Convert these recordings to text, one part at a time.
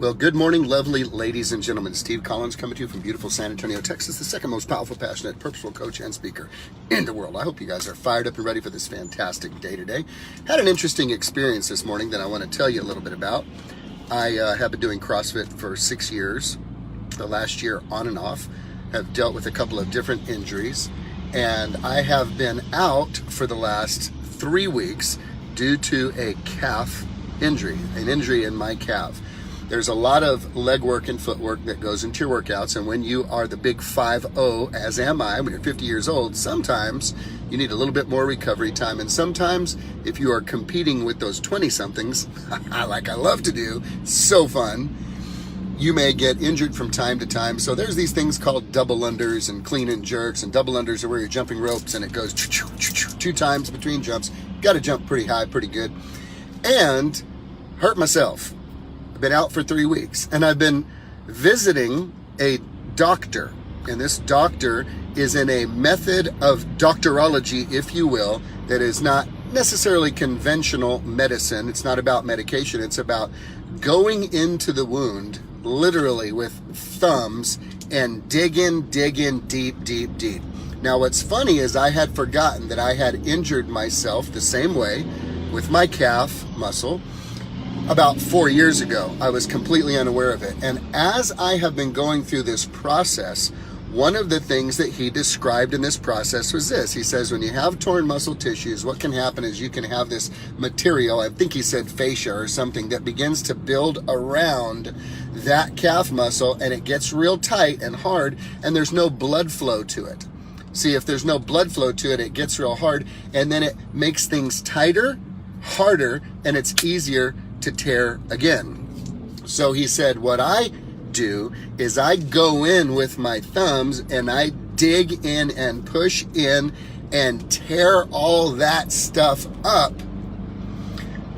Well, good morning, lovely ladies and gentlemen. Steve Collins coming to you from beautiful San Antonio, Texas, the second most powerful, passionate, purposeful coach and speaker in the world. I hope you guys are fired up and ready for this fantastic day today. Had an interesting experience this morning that I want to tell you a little bit about. I have been doing CrossFit for 6 years. The last year on and off. Have dealt with a couple of different injuries. And I have been out for the last 3 weeks due to a calf injury, an injury in my calf. There's a lot of leg work and footwork that goes into your workouts, and when you are the big 5-0, as am I, when you're 50 years old, sometimes you need a little bit more recovery time, and sometimes if you are competing with those 20-somethings, like I love to do, so fun, you may get injured from time to time. So there's these things called double unders and clean and jerks, and double unders are where you're jumping ropes and it goes 2 times between jumps. Got to jump pretty high, pretty good, and hurt myself. I've been out for 3 weeks, and I've been visiting a doctor, and this doctor is in a method of doctorology, if you will, that is not necessarily conventional medicine. It's not about medication. It's about going into the wound, literally with thumbs, and digging deep. Now, what's funny is I had forgotten that I had injured myself the same way with my calf muscle about 4 years ago. I was completely unaware of it. And as I have been going through this process, one of the things that he described in this process was this. He says, when you have torn muscle tissues, what can happen is you can have this material, I think he said fascia or something, that begins to build around that calf muscle, and it gets real tight and hard, and there's no blood flow to it. See, if there's no blood flow to it, it gets real hard, and then it makes things tighter, harder, and it's easier to tear again. So he said, what I do is I go in with my thumbs and I dig in and push in and tear all that stuff up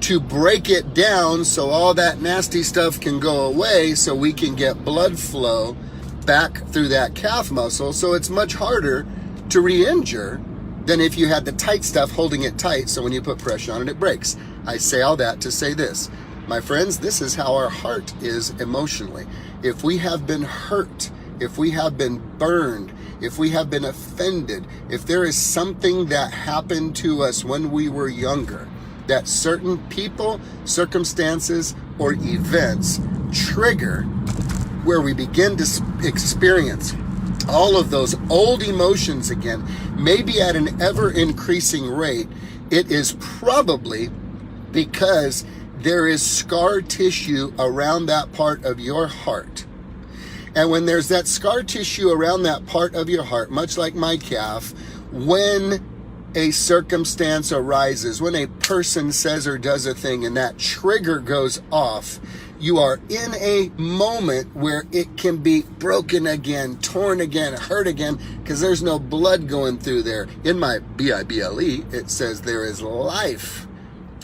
to break it down so all that nasty stuff can go away, so we can get blood flow back through that calf muscle, so it's much harder to re-injure than if you had the tight stuff holding it tight, so when you put pressure on it, it breaks. I say all that to say this. My friends, this is how our heart is emotionally. If we have been hurt, if we have been burned, if we have been offended, if there is something that happened to us when we were younger, that certain people, circumstances, or events trigger, where we begin to experience all of those old emotions again, maybe at an ever-increasing rate, it is probably because there is scar tissue around that part of your heart. And when there's that scar tissue around that part of your heart, much like my calf, when a circumstance arises, when a person says or does a thing and that trigger goes off, you are in a moment where it can be broken again, torn again, hurt again, because there's no blood going through there. In my Bible, it says there is life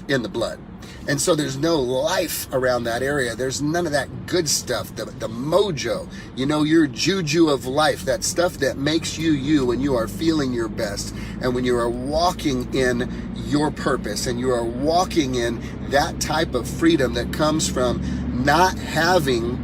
in the blood. And so there's no life around that area. There's none of that good stuff, the mojo, your juju of life, that stuff that makes you you when you are feeling your best, and when you are walking in your purpose, and you are walking in that type of freedom that comes from not having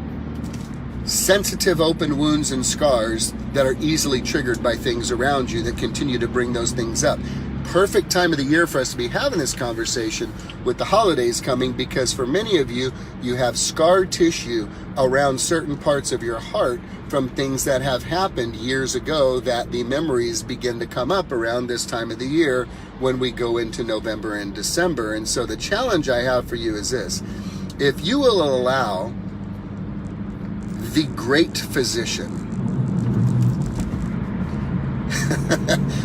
sensitive open wounds and scars that are easily triggered by things around you that continue to bring those things up. Perfect time of the year for us to be having this conversation with the holidays coming, because for many of you, you have scar tissue around certain parts of your heart from things that have happened years ago, that the memories begin to come up around this time of the year when we go into November and December. And so the challenge I have for you is this. If you will allow the great physician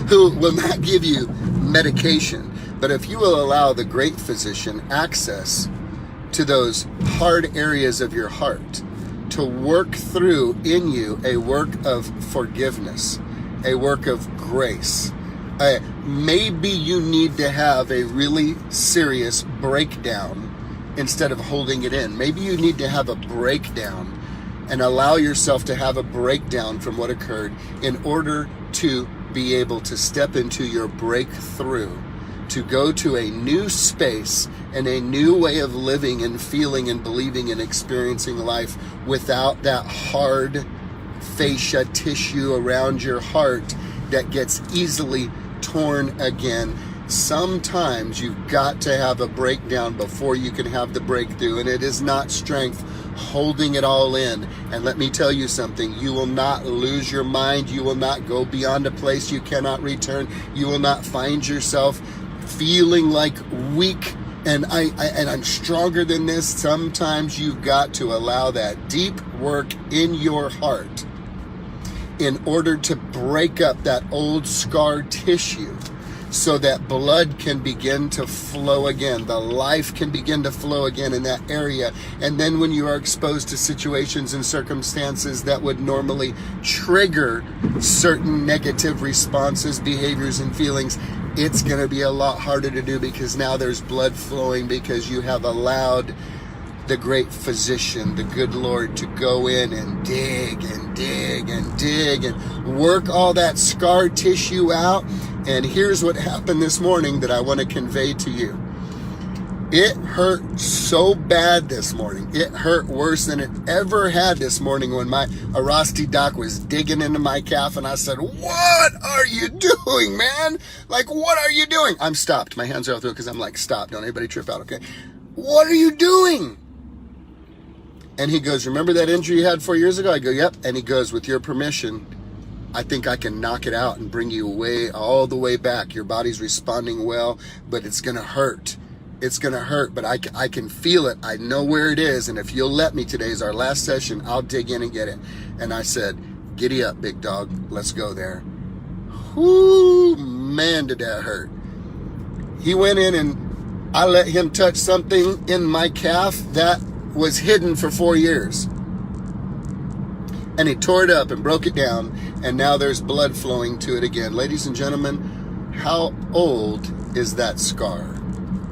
who will not give you medication, but if you will allow the great physician access to those hard areas of your heart, to work through in you a work of forgiveness, a work of grace. Maybe you need to have a really serious breakdown instead of holding it in. Maybe you need to have a breakdown and allow yourself to have a breakdown from what occurred in order to be able to step into your breakthrough. to go to a new space and a new way of living and feeling and believing and experiencing life without that hard fascia tissue around your heart that gets easily torn again. Sometimes you've got to have a breakdown before you can have the breakthrough, and it is not strength holding it all in. And let me tell you something, you will not lose your mind. You will not go beyond a place you cannot return. You will not find yourself feeling like weak and I'm stronger than this. Sometimes you've got to allow that deep work in your heart in order to break up that old scar tissue, so that blood can begin to flow again. The life can begin to flow again in that area. And then when you are exposed to situations and circumstances that would normally trigger certain negative responses, behaviors, and feelings, it's going to be a lot harder to do, because now there's blood flowing, because you have allowed the great physician, the good Lord, to go in and dig and dig and dig and work all that scar tissue out. And here's what happened this morning that I want to convey to you. It hurt so bad this morning. It hurt worse than it ever had this morning when my Arasti doc was digging into my calf, and I said, "What are you doing, man? Like, what are you doing?" I'm stopped. My hands are out through because I'm like, "Stop. Don't anybody trip out, okay? What are you doing?" And he goes, "Remember that injury you had 4 years ago?" I go, "Yep." And he goes, "With your permission, I think I can knock it out and bring you all the way back. Your body's responding well, but it's going to hurt. It's going to hurt, but I can feel it. I know where it is. And if you'll let me, today's our last session, I'll dig in and get it." And I said, "Giddy up, big dog. Let's go there." Whoo, man, did that hurt. He went in and I let him touch something in my calf that was hidden for 4 years. And he tore it up and broke it down, and now there's blood flowing to it again. Ladies and gentlemen, how old is that scar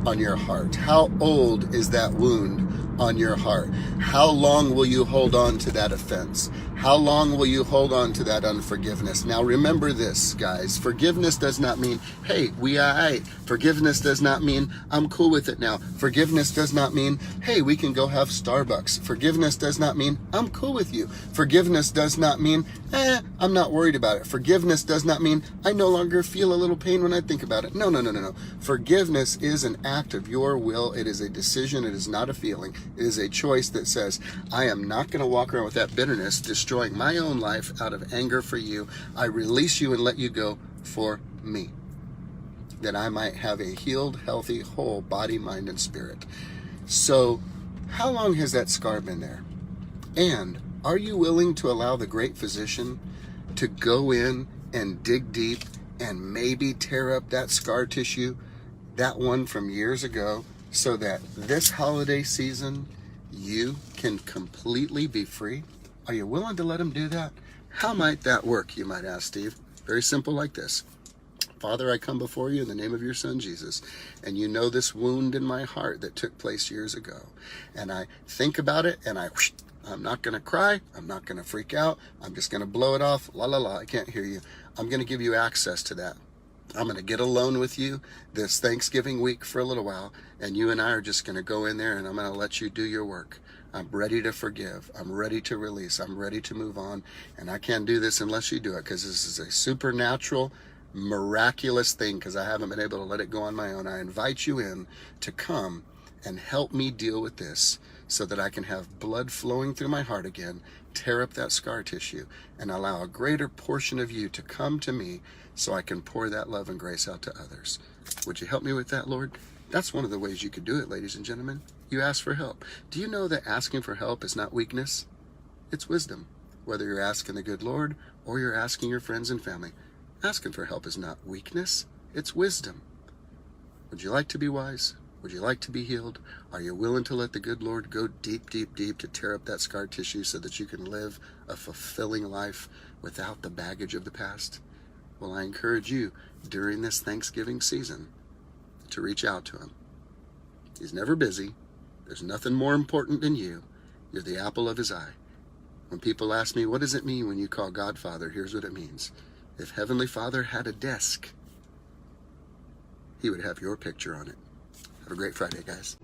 on your heart? How old is that wound on your heart? How long will you hold on to that offense? How long will you hold on to that unforgiveness? Now remember this, guys. Forgiveness does not mean, "Hey, we are right." Forgiveness does not mean, "I'm cool with it now." Forgiveness does not mean, "Hey, we can go have Starbucks." Forgiveness does not mean, "I'm cool with you." Forgiveness does not mean, "I'm not worried about it." Forgiveness does not mean, "I no longer feel a little pain when I think about it." No, no, no, no, no. Forgiveness is an act of your will. It is a decision. It is not a feeling. It is a choice that says, "I am not going to walk around with that bitterness, destroying my own life out of anger for you. I release you and let you go for me, that I might have a healed, healthy, whole body, mind, and spirit." So how long has that scar been there? And are you willing to allow the great physician to go in and dig deep and maybe tear up that scar tissue, that one from years ago, so that this holiday season you can completely be free? Are you willing to let him do that? How might that work, you might ask, Steve? Very simple, like this. "Father, I come before you in the name of your son, Jesus, and you know this wound in my heart that took place years ago. And I think about it, and I'm not going to cry. I'm not going to freak out. I'm just going to blow it off. La, la, la, I can't hear you. I'm going to give you access to that. I'm going to get alone with you this Thanksgiving week for a little while, and you and I are just going to go in there, and I'm going to let you do your work. I'm ready to forgive. I'm ready to release. I'm ready to move on. And I can't do this unless you do it, because this is a supernatural, miraculous thing, because I haven't been able to let it go on my own. I invite you in to come and help me deal with this, so that I can have blood flowing through my heart again, tear up that scar tissue, and allow a greater portion of you to come to me, so I can pour that love and grace out to others. Would you help me with that, Lord? That's one of the ways you could do it, ladies and gentlemen. You ask for help. Do you know that asking for help is not weakness? It's wisdom. Whether you're asking the good Lord or you're asking your friends and family, asking for help is not weakness. It's wisdom. Would you like to be wise? Would you like to be healed? Are you willing to let the good Lord go deep, deep, deep to tear up that scar tissue so that you can live a fulfilling life without the baggage of the past? Well, I encourage you during this Thanksgiving season to reach out to him. He's never busy. There's nothing more important than you. You're the apple of his eye. When people ask me, "What does it mean when you call God Father?" Here's what it means. If Heavenly Father had a desk, he would have your picture on it. Have a great Friday, guys.